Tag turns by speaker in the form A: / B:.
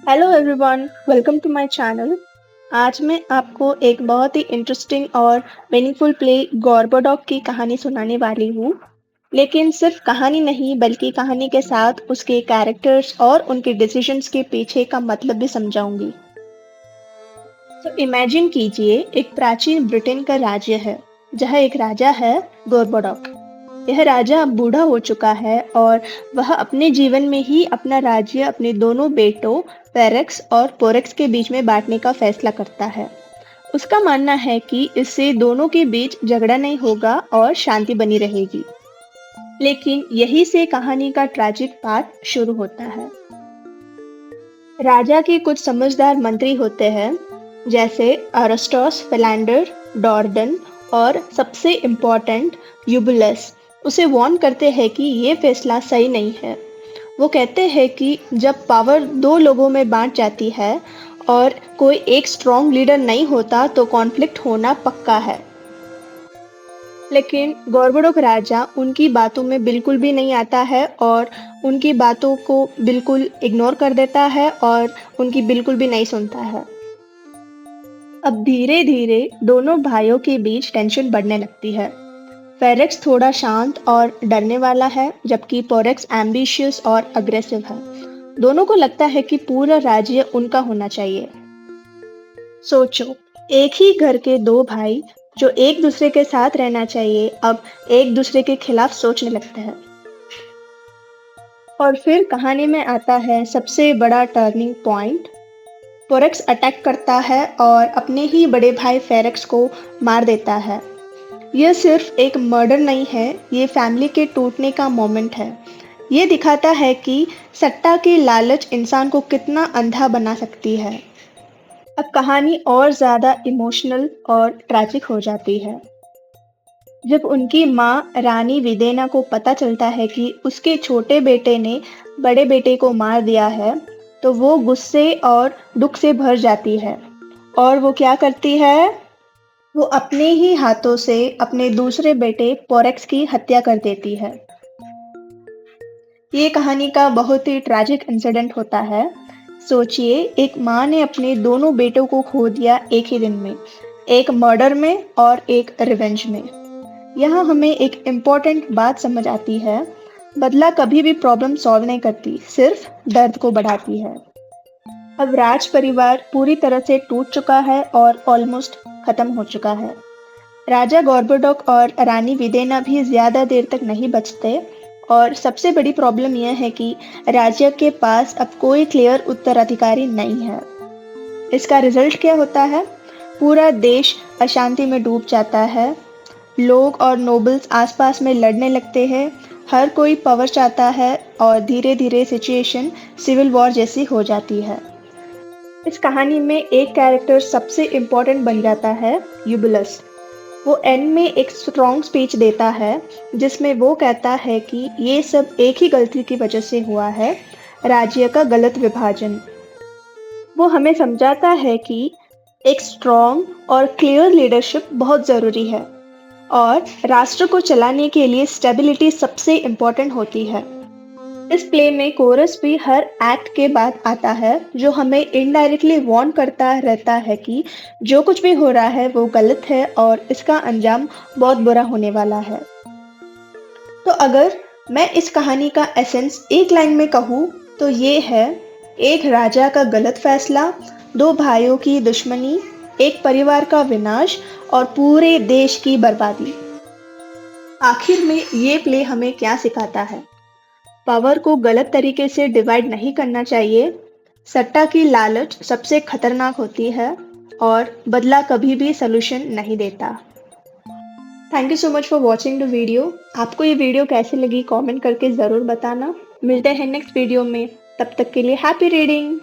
A: Hello everyone, welcome to my channel. आज मैं आपको एक बहुत ही इंटरेस्टिंग और मीनिंगफुल प्ले गॉर्बोडॉग की कहानी सुनाने वाली हूँ। लेकिन सिर्फ कहानी नहीं, बल्कि कहानी के साथ उसके कैरेक्टर्स और उनके डिसीजंस के पीछे का मतलब भी समझाऊंगी। तो इमेजिन कीजिए, एक प्राचीन ब्रिटेन का राज्य है जहाँ एक राजा है, गॉर्बोडॉग। यह राजा अब बूढ़ा हो चुका है और वह अपने जीवन में ही अपना राज्य अपने दोनों बेटों पेरेक्स और पोरेक्स के बीच में बांटने का फैसला करता है। उसका मानना है कि इससे दोनों के बीच झगड़ा नहीं होगा और शांति बनी रहेगी। लेकिन यही से कहानी का ट्रैजिक पार्ट शुरू होता है। राजा के कुछ समझदार मंत्री होते हैं, जैसे अरस्टोस, फिलैंडर, डॉर्डन और सबसे इम्पोर्टेंट यूबुलस। उसे वार्न करते हैं कि ये फैसला सही नहीं है। वो कहते हैं कि जब पावर दो लोगों में बांट जाती है और कोई एक स्ट्रॉन्ग लीडर नहीं होता तो कॉन्फ्लिक्ट होना पक्का है। लेकिन गोरबोडोक राजा उनकी बातों में बिल्कुल भी नहीं आता है और उनकी बातों को बिल्कुल इग्नोर कर देता है और उनकी बिल्कुल भी नहीं सुनता है। अब धीरे धीरे दोनों भाइयों के बीच टेंशन बढ़ने लगती है। फेरेक्स थोड़ा शांत और डरने वाला है, जबकि पोरेक्स एम्बिशियस और अग्रेसिव है। दोनों को लगता है कि पूरा राज्य उनका होना चाहिए। सोचो, एक ही घर के दो भाई जो एक दूसरे के साथ रहना चाहिए, अब एक दूसरे के खिलाफ सोचने लगते हैं। और फिर कहानी में आता है सबसे बड़ा टर्निंग पॉइंट। पोरेक्स अटैक करता है और अपने ही बड़े भाई फेरेक्स को मार देता है। यह सिर्फ एक मर्डर नहीं है, ये फैमिली के टूटने का मोमेंट है। ये दिखाता है कि सट्टा की लालच इंसान को कितना अंधा बना सकती है। अब कहानी और ज्यादा इमोशनल और ट्रैजिक हो जाती है। जब उनकी माँ रानी विदेना को पता चलता है कि उसके छोटे बेटे ने बड़े बेटे को मार दिया है, तो वो गुस्से और दुख से भर जाती है। और वो क्या करती है? वो अपने ही हाथों से अपने दूसरे बेटे पोरेक्स की हत्या कर देती है। ये कहानी का बहुत ही ट्रैजिक इंसिडेंट होता है। सोचिए, एक माँ ने अपने दोनों बेटों को खो दिया एक ही दिन में, एक मर्डर में और एक रिवेंज में। यहाँ हमें एक इम्पोर्टेंट बात समझ आती है, बदला कभी भी प्रॉब्लम सॉल्व नहीं करती, सिर्फ दर्द को बढ़ाती है। अब राज परिवार पूरी तरह से टूट चुका है और ऑलमोस्ट खत्म हो चुका है। राजा गॉर्बोडोक और रानी विदेना भी ज्यादा देर तक नहीं बचते। और सबसे बड़ी प्रॉब्लम यह है कि राज्य के पास अब कोई क्लियर उत्तराधिकारी नहीं है। इसका रिजल्ट क्या होता है? पूरा देश अशांति में डूब जाता है। लोग और नोबल्स आसपास में लड़ने लगते हैं। हर कोई पावर चाहता है और धीरे धीरे सिचुएशन सिविल वॉर जैसी हो जाती है। इस कहानी में एक कैरेक्टर सबसे इम्पोर्टेंट बन जाता है, यूबुलस। वो एंड में एक स्ट्रॉन्ग स्पीच देता है जिसमें वो कहता है कि ये सब एक ही गलती की वजह से हुआ है, राज्य का गलत विभाजन। वो हमें समझाता है कि एक स्ट्रॉन्ग और क्लियर लीडरशिप बहुत ज़रूरी है और राष्ट्र को चलाने के लिए स्टेबिलिटी सबसे इम्पोर्टेंट होती है। इस प्ले में कोरस भी हर एक्ट के बाद आता है, जो हमें इनडायरेक्टली वार्न करता रहता है कि जो कुछ भी हो रहा है वो गलत है और इसका अंजाम बहुत बुरा होने वाला है। तो अगर मैं इस कहानी का एसेंस एक लाइन में कहूँ तो ये है, एक राजा का गलत फैसला, दो भाइयों की दुश्मनी, एक परिवार का विनाश और पूरे देश की बर्बादी। आखिर में ये प्ले हमें क्या सिखाता है? पावर को गलत तरीके से डिवाइड नहीं करना चाहिए। सट्टा की लालच सबसे खतरनाक होती है और बदला कभी भी सलूशन नहीं देता। Thank you so much for watching the video. आपको ये वीडियो कैसी लगी कमेंट करके ज़रूर बताना। मिलते हैं नेक्स्ट वीडियो में, तब तक के लिए हैप्पी रीडिंग।